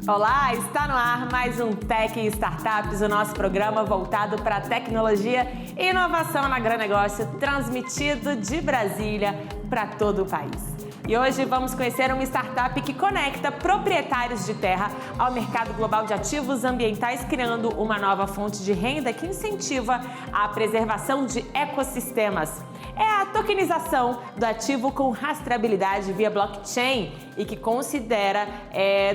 Olá, está no ar mais um Tech e Startups, o nosso programa voltado para tecnologia e inovação no agronegócio, transmitido de Brasília para todo o país. E hoje vamos conhecer uma startup que conecta proprietários de terra ao mercado global de ativos ambientais, criando uma nova fonte de renda que incentiva a preservação de ecossistemas. É a tokenização do ativo com rastreabilidade via blockchain e que considera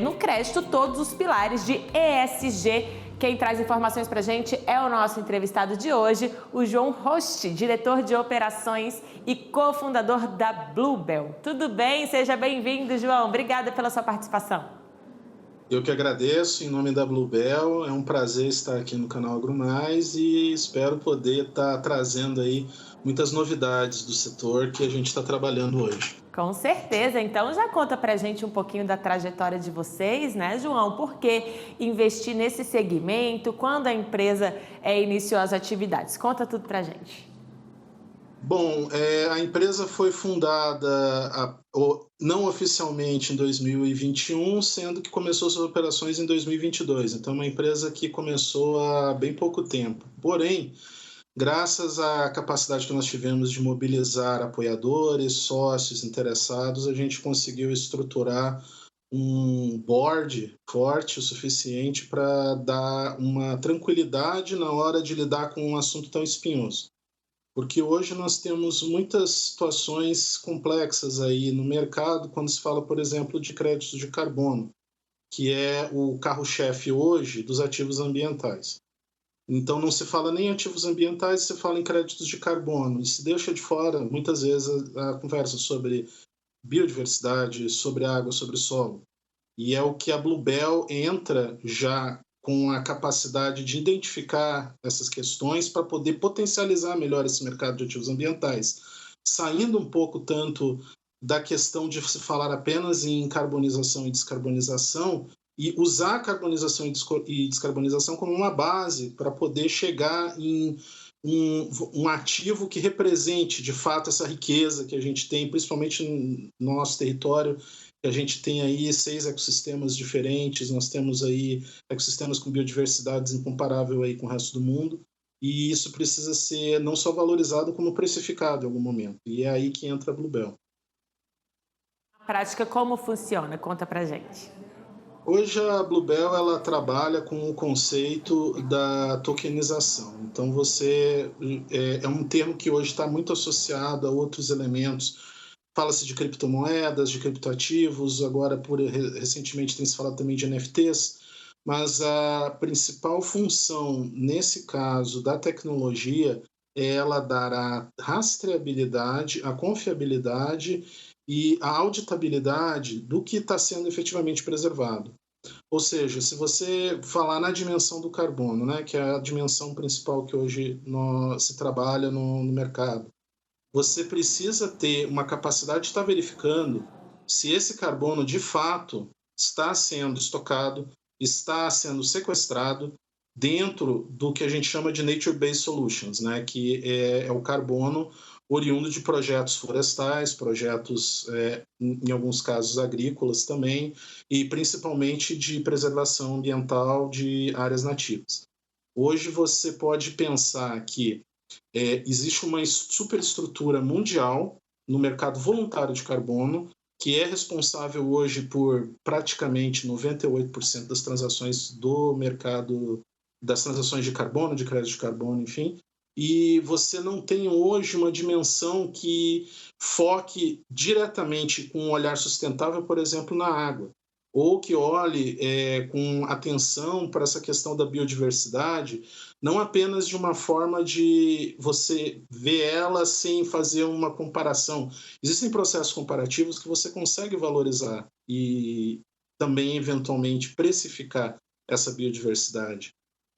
no crédito todos os pilares de ESG. Quem traz informações para a gente é o nosso entrevistado de hoje, o João Rost, diretor de operações e cofundador da Bluebell. Tudo bem? Seja bem-vindo, João. Obrigada pela sua participação. Eu que agradeço, em nome da Bluebell. É um prazer estar aqui no canal AgroMais e espero poder estar trazendo aí muitas novidades do setor que a gente está trabalhando hoje. Com certeza. Então já conta pra gente um pouquinho da trajetória de vocês, né, João? Por que investir nesse segmento? Quando a empresa iniciou as atividades? Conta tudo pra gente. Bom, a empresa foi fundada não oficialmente em 2021, sendo que começou suas operações em 2022. Então, é uma empresa que começou há bem pouco tempo. Porém, graças à capacidade que nós tivemos de mobilizar apoiadores, sócios interessados, a gente conseguiu estruturar um board forte o suficiente para dar uma tranquilidade na hora de lidar com um assunto tão espinhoso. Porque hoje nós temos muitas situações complexas aí no mercado quando se fala, por exemplo, de créditos de carbono, que é o carro-chefe hoje dos ativos ambientais. Então não se fala nem em ativos ambientais, se fala em créditos de carbono e se deixa de fora muitas vezes a conversa sobre biodiversidade, sobre água, sobre solo. E é o que a Bluebell entra já com a capacidade de identificar essas questões para poder potencializar melhor esse mercado de ativos ambientais, saindo um pouco tanto da questão de se falar apenas em carbonização e descarbonização e usar a carbonização e descarbonização como uma base para poder chegar em um ativo que represente de fato essa riqueza que a gente tem, principalmente no nosso território. A gente tem aí 6 ecossistemas diferentes, nós temos aí ecossistemas com biodiversidades incomparável aí com o resto do mundo, e isso precisa ser não só valorizado, como precificado em algum momento. E é aí que entra a Bluebell. Na prática, como funciona? Conta pra gente. Hoje a Bluebell ela trabalha com o conceito da tokenização. Então é um termo que hoje está muito associado a outros elementos. Fala-se de criptomoedas, de criptoativos, agora recentemente tem se falado também de NFTs, mas a principal função nesse caso da tecnologia é ela dar a rastreabilidade, a confiabilidade e a auditabilidade do que está sendo efetivamente preservado. Ou seja, se você falar na dimensão do carbono, né, que é a dimensão principal que hoje se trabalha no mercado, você precisa ter uma capacidade de estar verificando se esse carbono, de fato, está sendo estocado, está sendo sequestrado dentro do que a gente chama de Nature-Based Solutions, né? Que é o carbono oriundo de projetos florestais, projetos, em alguns casos, agrícolas também, e principalmente de preservação ambiental de áreas nativas. Hoje você pode pensar que existe uma superestrutura mundial no mercado voluntário de carbono, que é responsável hoje por praticamente 98% das transações do mercado, das transações de carbono, de crédito de carbono, enfim, e você não tem hoje uma dimensão que foque diretamente com um olhar sustentável, por exemplo, na água, ou que olhe com atenção para essa questão da biodiversidade, não apenas de uma forma de você ver ela sem fazer uma comparação. Existem processos comparativos que você consegue valorizar e também, eventualmente, precificar essa biodiversidade.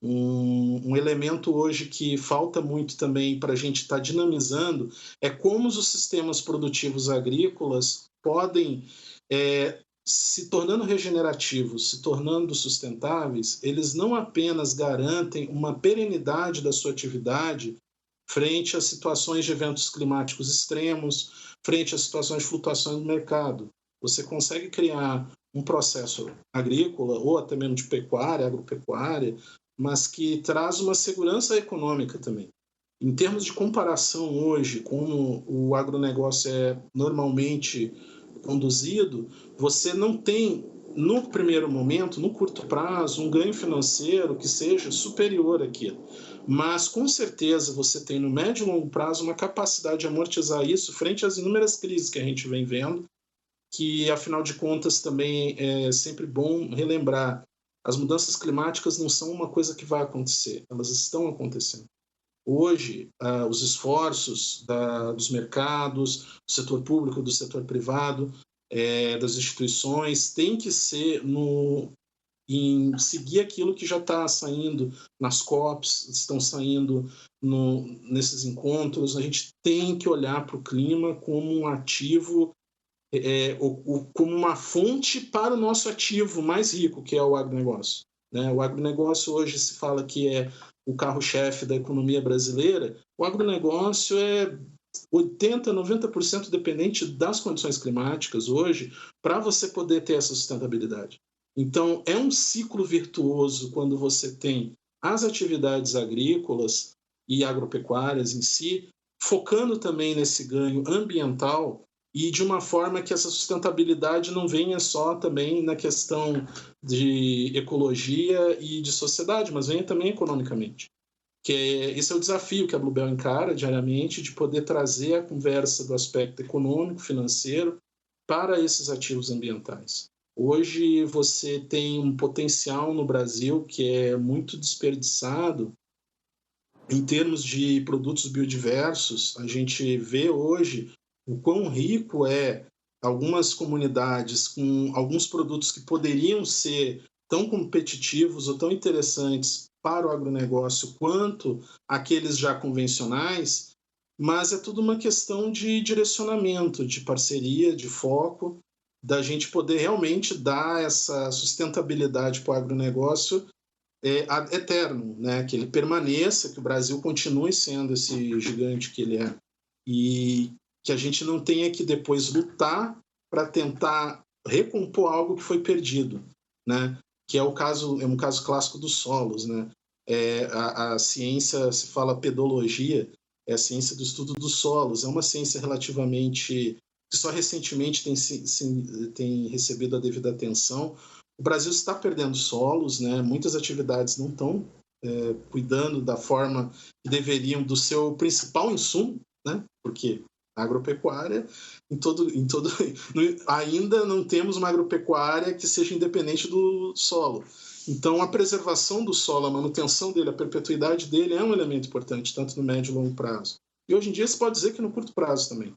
Um elemento hoje que falta muito também para a gente estar dinamizando é como os sistemas produtivos agrícolas podem se tornando regenerativos, se tornando sustentáveis, eles não apenas garantem uma perenidade da sua atividade frente a situações de eventos climáticos extremos, frente a situações de flutuações no mercado. Você consegue criar um processo agrícola ou até mesmo de pecuária, agropecuária, mas que traz uma segurança econômica também. Em termos de comparação hoje, como o agronegócio é normalmente conduzido, você não tem, no primeiro momento, no curto prazo, um ganho financeiro que seja superior àquilo. Mas, com certeza, você tem no médio e longo prazo uma capacidade de amortizar isso frente às inúmeras crises que a gente vem vendo, que, afinal de contas, também é sempre bom relembrar, as mudanças climáticas não são uma coisa que vai acontecer, elas estão acontecendo. Hoje, os esforços dos mercados, do setor público, do setor privado, das instituições, têm que ser em seguir aquilo que já está saindo nas COPs, estão saindo nesses encontros. A gente tem que olhar para o clima como um ativo, como uma fonte para o nosso ativo mais rico, que é o agronegócio. Né? O agronegócio hoje se fala que é o carro-chefe da economia brasileira. O agronegócio é 80%, 90% dependente das condições climáticas hoje para você poder ter essa sustentabilidade. Então, é um ciclo virtuoso quando você tem as atividades agrícolas e agropecuárias em si, focando também nesse ganho ambiental e de uma forma que essa sustentabilidade não venha só também na questão de ecologia e de sociedade, mas venha também economicamente. Esse é o desafio que a Bluebell encara diariamente, de poder trazer a conversa do aspecto econômico, financeiro, para esses ativos ambientais. Hoje você tem um potencial no Brasil que é muito desperdiçado em termos de produtos biodiversos. A gente vê hoje o quão rico é algumas comunidades com alguns produtos que poderiam ser tão competitivos ou tão interessantes para o agronegócio quanto aqueles já convencionais, mas é tudo uma questão de direcionamento, de parceria, de foco, da gente poder realmente dar essa sustentabilidade para o agronegócio eterno, né? Que ele permaneça, que o Brasil continue sendo esse gigante que ele é. E que a gente não tenha que depois lutar para tentar recompor algo que foi perdido, né? Que é um caso clássico dos solos, né? A ciência, se fala pedologia, é a ciência do estudo dos solos, é uma ciência relativamente que só recentemente tem recebido a devida atenção. O Brasil está perdendo solos, né? Muitas atividades não estão cuidando da forma que deveriam do seu principal insumo, né? Porque a agropecuária, ainda não temos uma agropecuária que seja independente do solo. Então, a preservação do solo, a manutenção dele, a perpetuidade dele é um elemento importante, tanto no médio e longo prazo. E hoje em dia se pode dizer que no curto prazo também.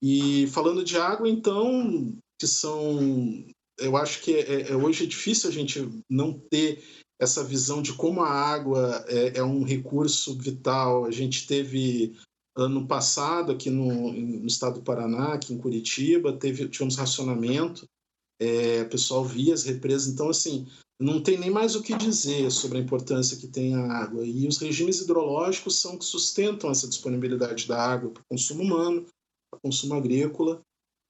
E falando de água, então, eu acho que hoje é difícil a gente não ter essa visão de como a água é um recurso vital. A gente teve, ano passado, aqui no estado do Paraná, aqui em Curitiba, tivemos racionamento, o pessoal via as represas. Então, assim, não tem nem mais o que dizer sobre a importância que tem a água. E os regimes hidrológicos são que sustentam essa disponibilidade da água para o consumo humano, para o consumo agrícola.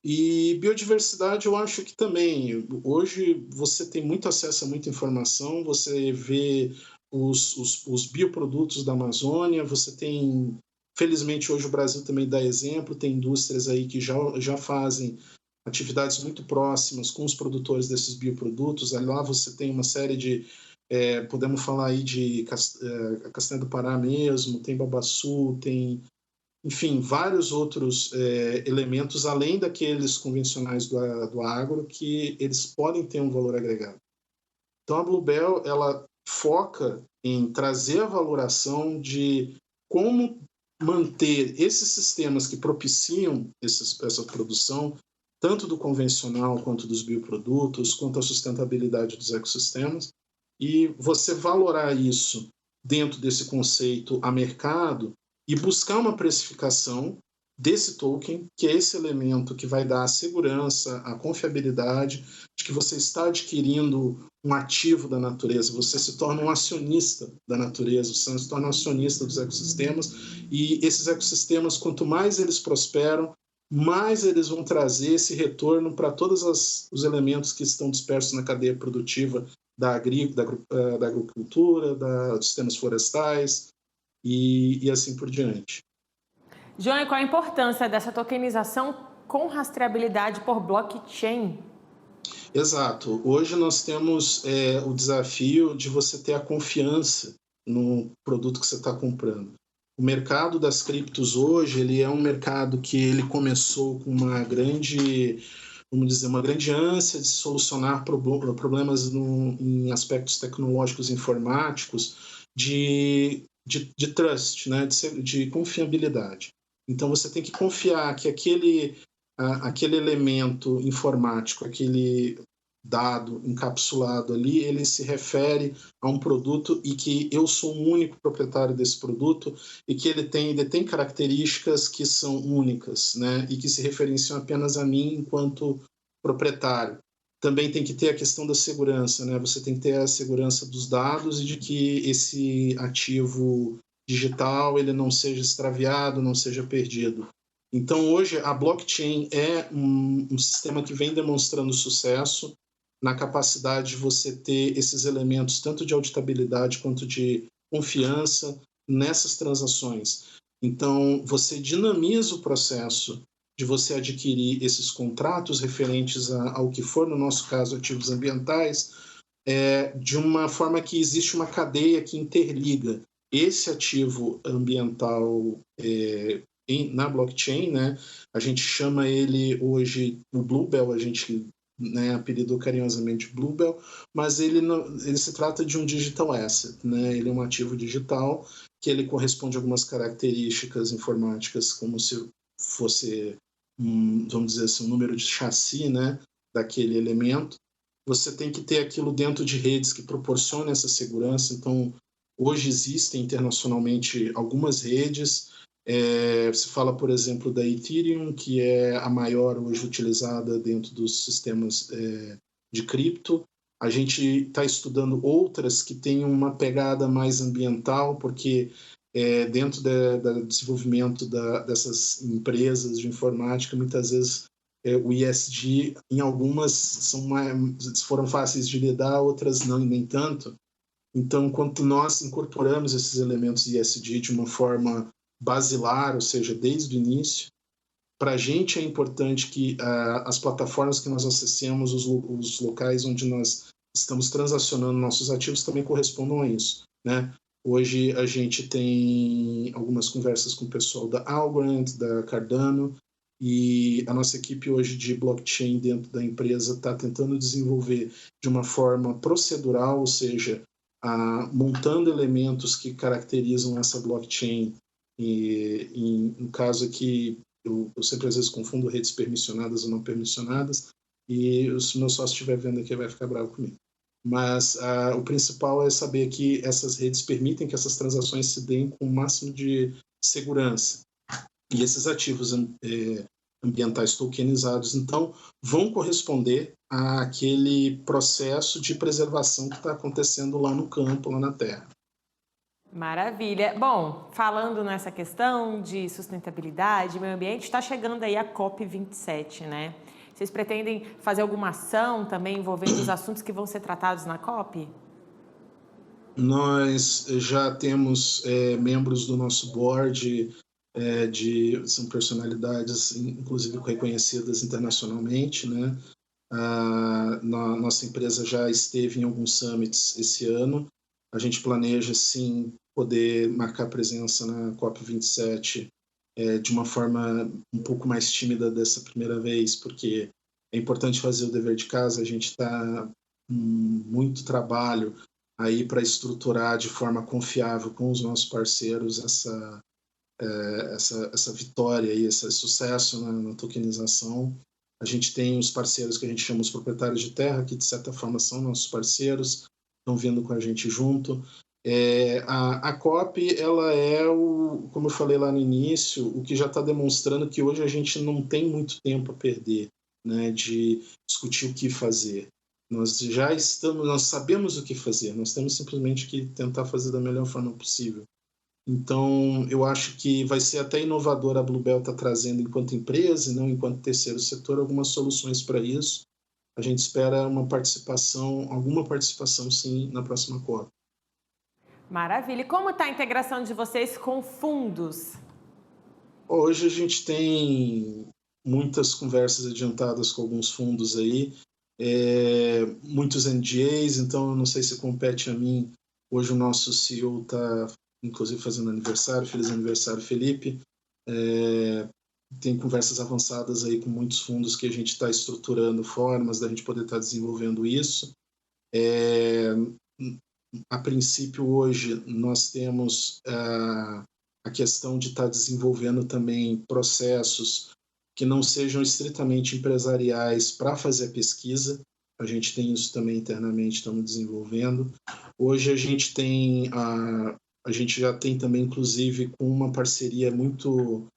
E biodiversidade, eu acho que também. Hoje você tem muito acesso a muita informação, você vê os bioprodutos da Amazônia, você tem... Felizmente, hoje o Brasil também dá exemplo, tem indústrias aí que já fazem atividades muito próximas com os produtores desses bioprodutos. Aí lá você tem uma série de... podemos falar aí de Castanha do Pará mesmo, tem Babaçu, tem... Enfim, vários outros elementos, além daqueles convencionais do agro, que eles podem ter um valor agregado. Então, a Bluebell, ela foca em trazer a valoração de como manter esses sistemas que propiciam essa produção, tanto do convencional quanto dos bioprodutos, quanto a sustentabilidade dos ecossistemas, e você valorar isso dentro desse conceito a mercado e buscar uma precificação desse token, que é esse elemento que vai dar a segurança, a confiabilidade de que você está adquirindo um ativo da natureza, você se torna um acionista da natureza, você se torna um acionista dos ecossistemas, e esses ecossistemas, quanto mais eles prosperam, mais eles vão trazer esse retorno para todos os elementos que estão dispersos na cadeia produtiva da agricultura, dos sistemas florestais e assim por diante. João, e qual a importância dessa tokenização com rastreabilidade por blockchain? Exato. Hoje nós temos o desafio de você ter a confiança no produto que você está comprando. O mercado das criptos hoje, ele é um mercado que ele começou com uma grande, vamos dizer, uma grande ânsia de solucionar problemas em aspectos tecnológicos e informáticos de trust, né? de confiabilidade. Então você tem que confiar que aquele elemento informático, aquele dado encapsulado ali, ele se refere a um produto e que eu sou o único proprietário desse produto e que ele tem características que são únicas, né? E que se referenciam apenas a mim enquanto proprietário. Também tem que ter a questão da segurança, né? Você tem que ter a segurança dos dados e de que esse ativo digital ele não seja extraviado, não seja perdido. Então, hoje, a blockchain é um sistema que vem demonstrando sucesso na capacidade de você ter esses elementos, tanto de auditabilidade quanto de confiança nessas transações. Então, você dinamiza o processo de você adquirir esses contratos referentes ao que for, no nosso caso, ativos ambientais, de uma forma que existe uma cadeia que interliga esse ativo ambiental na blockchain, né? A gente chama ele hoje o Bluebell, a gente apelidou carinhosamente Bluebell, mas ele se trata de um digital asset, né? Ele é um ativo digital que ele corresponde a algumas características informáticas, como se fosse, vamos dizer assim, um número de chassi, né? Daquele elemento. Você tem que ter aquilo dentro de redes que proporcionem essa segurança. Então, hoje existem internacionalmente algumas redes. Se fala, por exemplo, da Ethereum, que é a maior hoje utilizada dentro dos sistemas de cripto. A gente está estudando outras que têm uma pegada mais ambiental, porque dentro do desenvolvimento dessas empresas de informática, muitas vezes o ESG, em algumas foram fáceis de lidar, outras não, nem tanto. Então, quando nós incorporamos esses elementos ESG de uma forma basilar, ou seja, desde o início, para a gente é importante que as plataformas que nós acessemos, os locais onde nós estamos transacionando nossos ativos também correspondam a isso, né? Hoje a gente tem algumas conversas com o pessoal da Algorand, da Cardano, e a nossa equipe hoje de blockchain dentro da empresa está tentando desenvolver de uma forma procedural, ou seja, montando elementos que caracterizam essa blockchain. E no caso aqui, eu sempre às vezes confundo redes permissionadas ou não permissionadas, e se o meu sócio estiver vendo aqui vai ficar bravo comigo. Mas o principal é saber que essas redes permitem que essas transações se deem com o máximo de segurança. E esses ativos ambientais tokenizados, então, vão corresponder àquele processo de preservação que está acontecendo lá no campo, lá na terra. Maravilha. Bom, falando nessa questão de sustentabilidade, meio ambiente, está chegando aí a COP27, né? Vocês pretendem fazer alguma ação também envolvendo os assuntos que vão ser tratados na COP? Nós já temos membros do nosso board, são personalidades, inclusive reconhecidas internacionalmente, né? Nossa empresa já esteve em alguns summits esse ano. A gente planeja, sim, poder marcar presença na COP27 de uma forma um pouco mais tímida dessa primeira vez, porque é importante fazer o dever de casa. A gente está com muito trabalho aí para estruturar de forma confiável com os nossos parceiros essa vitória e esse sucesso na tokenização. A gente tem os parceiros que a gente chama os proprietários de terra, que de certa forma são nossos parceiros, estão vindo com a gente junto. A COP, ela é, como eu falei lá no início, o que já está demonstrando que hoje a gente não tem muito tempo a perder, né, de discutir o que fazer. Nós sabemos o que fazer, nós temos simplesmente que tentar fazer da melhor forma possível. Então, eu acho que vai ser até inovador a Bluebell estar trazendo, enquanto empresa e não enquanto terceiro setor, algumas soluções para isso. A gente espera alguma participação sim, na próxima COP. Maravilha. E como está a integração de vocês com fundos? Hoje a gente tem muitas conversas adiantadas com alguns fundos aí, muitos NDAs, então eu não sei se compete a mim. Hoje o nosso CEO está, inclusive, fazendo aniversário. Feliz aniversário, Felipe. Tem conversas avançadas aí com muitos fundos que a gente está estruturando formas da gente poder estar desenvolvendo isso. A princípio, hoje, nós temos a questão de estar desenvolvendo também processos que não sejam estritamente empresariais para fazer a pesquisa. A gente tem isso também internamente, estamos desenvolvendo. Hoje a gente já tem também, inclusive, com uma parceria muito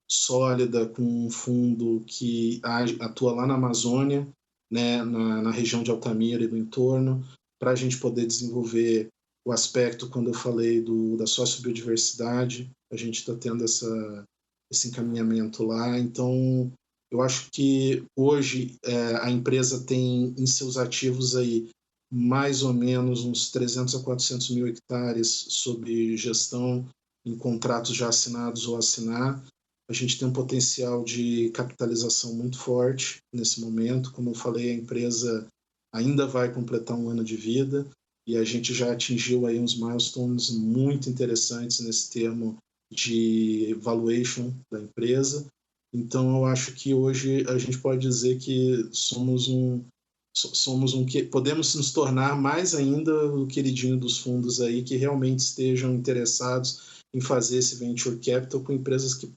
sólida com um fundo que atua lá na Amazônia, né, na região de Altamira e do entorno, para a gente poder desenvolver o aspecto, quando eu falei da sociobiodiversidade, a gente está tendo esse encaminhamento lá. Então, eu acho que hoje a empresa tem em seus ativos aí mais ou menos uns 300 a 400 mil hectares sob gestão em contratos já assinados ou assinar. A gente tem um potencial de capitalização muito forte nesse momento. Como eu falei, a empresa ainda vai completar 1 ano de vida e a gente já atingiu aí uns milestones muito interessantes nesse termo de valuation da empresa. Então, eu acho que hoje a gente pode dizer que podemos nos tornar mais ainda o queridinho dos fundos aí, que realmente estejam interessados em fazer esse venture capital com empresas que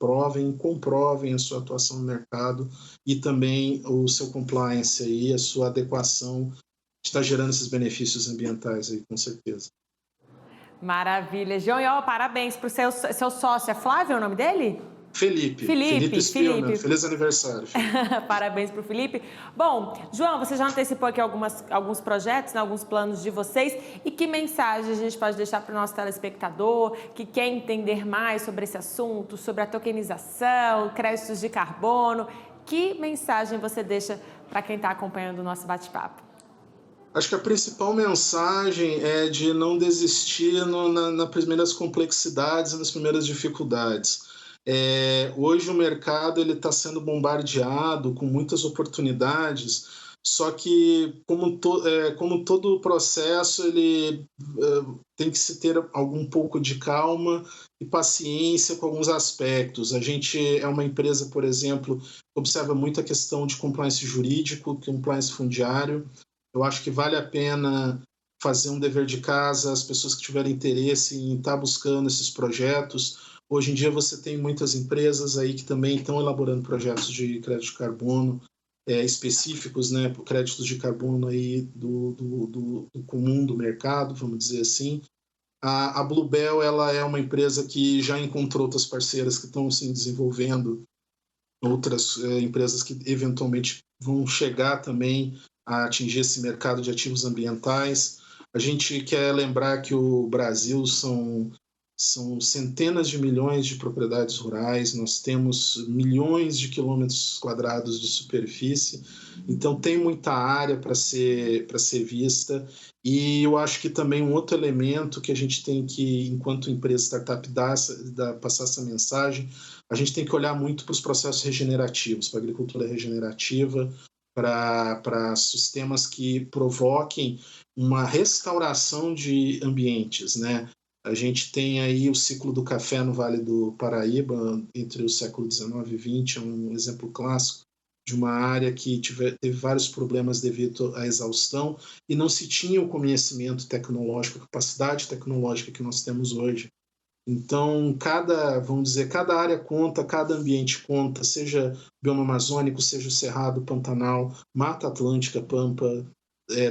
comprovem a sua atuação no mercado e também o seu compliance aí, a sua adequação, está gerando esses benefícios ambientais aí, com certeza. Maravilha. João, parabéns para o seu sócio. É Flávio o nome dele? Felipe Spillman. Feliz aniversário, Felipe. Parabéns para o Felipe. Bom, João, você já antecipou aqui alguns projetos, né, alguns planos de vocês. E que mensagem a gente pode deixar para o nosso telespectador que quer entender mais sobre esse assunto, sobre a tokenização, créditos de carbono? Que mensagem você deixa para quem está acompanhando o nosso bate-papo? Acho que a principal mensagem é de não desistir nas primeiras complexidades e nas primeiras dificuldades. Hoje o mercado está sendo bombardeado com muitas oportunidades, só que como todo o processo, ele tem que se ter algum pouco de calma e paciência com alguns aspectos. A gente é uma empresa, por exemplo, que observa muito a questão de compliance jurídico, compliance fundiário. Eu acho que vale a pena fazer um dever de casa, as pessoas que tiverem interesse em estar buscando esses projetos. Hoje em dia você tem muitas empresas aí que também estão elaborando projetos de crédito de carbono específicos, né, por créditos de carbono aí do comum do mercado, vamos dizer assim. A Bluebell, ela é uma empresa que já encontrou outras parceiras que estão se desenvolvendo, outras empresas que eventualmente vão chegar também a atingir esse mercado de ativos ambientais. A gente quer lembrar que o Brasil são centenas de milhões de propriedades rurais, nós temos milhões de quilômetros quadrados de superfície, então tem muita área para ser vista. E eu acho que também um outro elemento que a gente tem que, enquanto empresa startup, passar essa mensagem, a gente tem que olhar muito para os processos regenerativos, para a agricultura regenerativa, para sistemas que provoquem uma restauração de ambientes, né? A gente tem aí o ciclo do café no Vale do Paraíba, entre o século XIX e XX, é um exemplo clássico de uma área que teve vários problemas devido à exaustão e não se tinha o conhecimento tecnológico, a capacidade tecnológica que nós temos hoje. Então, cada área conta, cada ambiente conta, seja bioma amazônico, seja o Cerrado, Pantanal, Mata Atlântica, Pampa,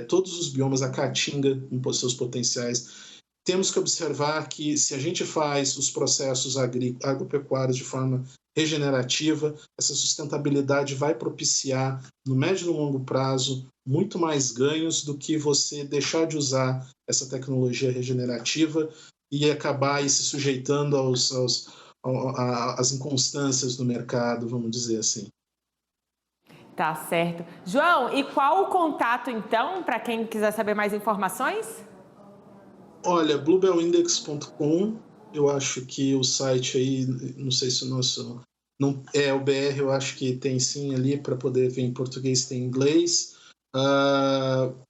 todos os biomas, a Caatinga com seus potenciais. Temos que observar que se a gente faz os processos agropecuários de forma regenerativa, essa sustentabilidade vai propiciar, no médio e no longo prazo, muito mais ganhos do que você deixar de usar essa tecnologia regenerativa e acabar aí se sujeitando às inconstâncias do mercado, vamos dizer assim. Tá certo. João, e qual o contato, então, para quem quiser saber mais informações? Olha, bluebellindex.com, eu acho que o site aí, não sei se o nosso... Não, o BR eu acho que tem sim ali, para poder ver em português, tem em inglês.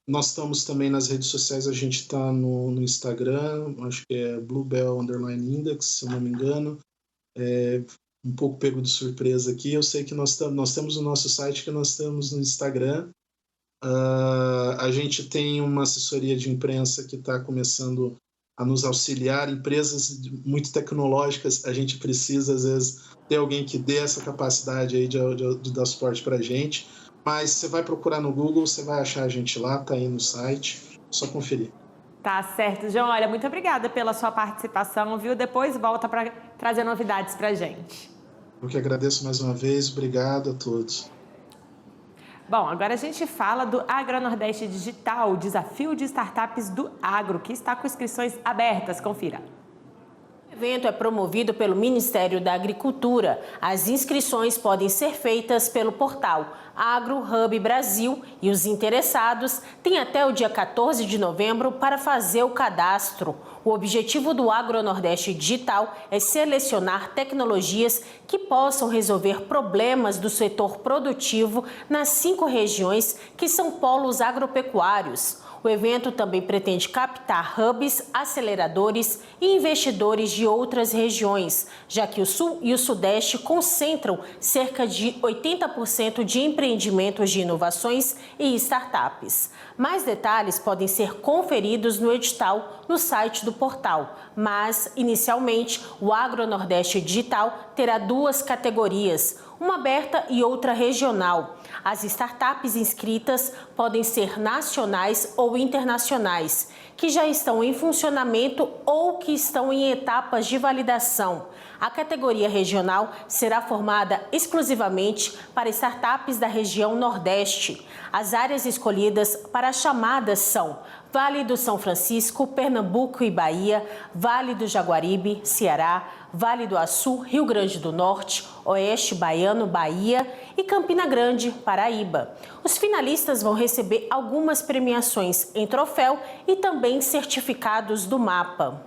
Nós estamos também nas redes sociais, a gente está no Instagram, acho que é bluebell_index, se eu não me engano. Um pouco pego de surpresa aqui. Eu sei que nós temos o nosso site, que nós estamos no Instagram. A gente tem uma assessoria de imprensa que está começando a nos auxiliar. Empresas muito tecnológicas, a gente precisa, às vezes, ter alguém que dê essa capacidade aí de dar suporte para a gente. Mas você vai procurar no Google, você vai achar a gente lá, está aí no site, só conferir. Tá certo, João. Olha, muito obrigada pela sua participação, viu? Depois volta para trazer novidades para a gente. Eu que agradeço mais uma vez, obrigado a todos. Bom, agora a gente fala do AgroNordeste Digital, o desafio de startups do agro, que está com inscrições abertas. Confira. O evento é promovido pelo Ministério da Agricultura. As inscrições podem ser feitas pelo portal AgroHub Brasil e os interessados têm até o dia 14 de novembro para fazer o cadastro. O objetivo do AgroNordeste Digital é selecionar tecnologias que possam resolver problemas do setor produtivo nas 5 regiões que são polos agropecuários. O evento também pretende captar hubs, aceleradores e investidores de outras regiões, já que o Sul e o Sudeste concentram cerca de 80% de empreendimentos de inovações e startups. Mais detalhes podem ser conferidos no edital no site do portal, mas, inicialmente, o AgroNordeste Digital terá 2 categorias, uma aberta e outra regional. As startups inscritas podem ser nacionais ou internacionais, que já estão em funcionamento ou que estão em etapas de validação. A categoria regional será formada exclusivamente para startups da região Nordeste. As áreas escolhidas para a chamada são Vale do São Francisco, Pernambuco e Bahia, Vale do Jaguaribe, Ceará, Vale do Açu, Rio Grande do Norte, Oeste Baiano, Bahia e Campina Grande, Paraíba. Os finalistas vão receber algumas premiações em troféu e também certificados do mapa.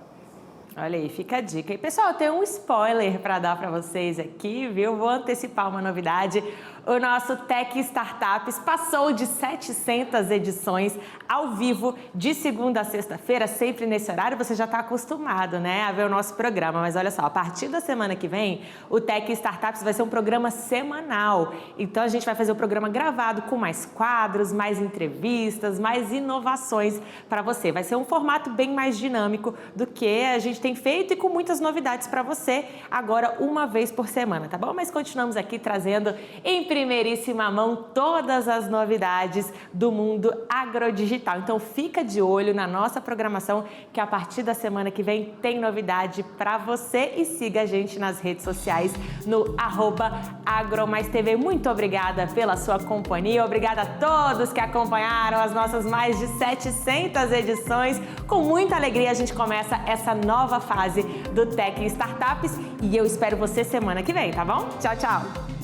Olha aí, fica a dica. E pessoal, tem um spoiler para dar para vocês aqui, viu? Vou antecipar uma novidade. O nosso Tech Startups passou de 700 edições ao vivo, de segunda a sexta-feira, sempre nesse horário. Você já está acostumado, né, a ver o nosso programa. Mas olha só, a partir da semana que vem, o Tech Startups vai ser um programa semanal. Então a gente vai fazer o programa gravado com mais quadros, mais entrevistas, mais inovações para você. Vai ser um formato bem mais dinâmico do que a gente tem feito e com muitas novidades para você, agora uma vez por semana, tá bom? Mas continuamos aqui trazendo em primeiríssima mão todas as novidades do mundo agrodigital. Então fica de olho na nossa programação, que a partir da semana que vem tem novidade para você, e siga a gente nas redes sociais no @AgroMaisTV. Muito obrigada pela sua companhia, obrigada a todos que acompanharam as nossas mais de 700 edições. Com muita alegria a gente começa essa nova fase do Tech Startups e eu espero você semana que vem, tá bom? Tchau, tchau!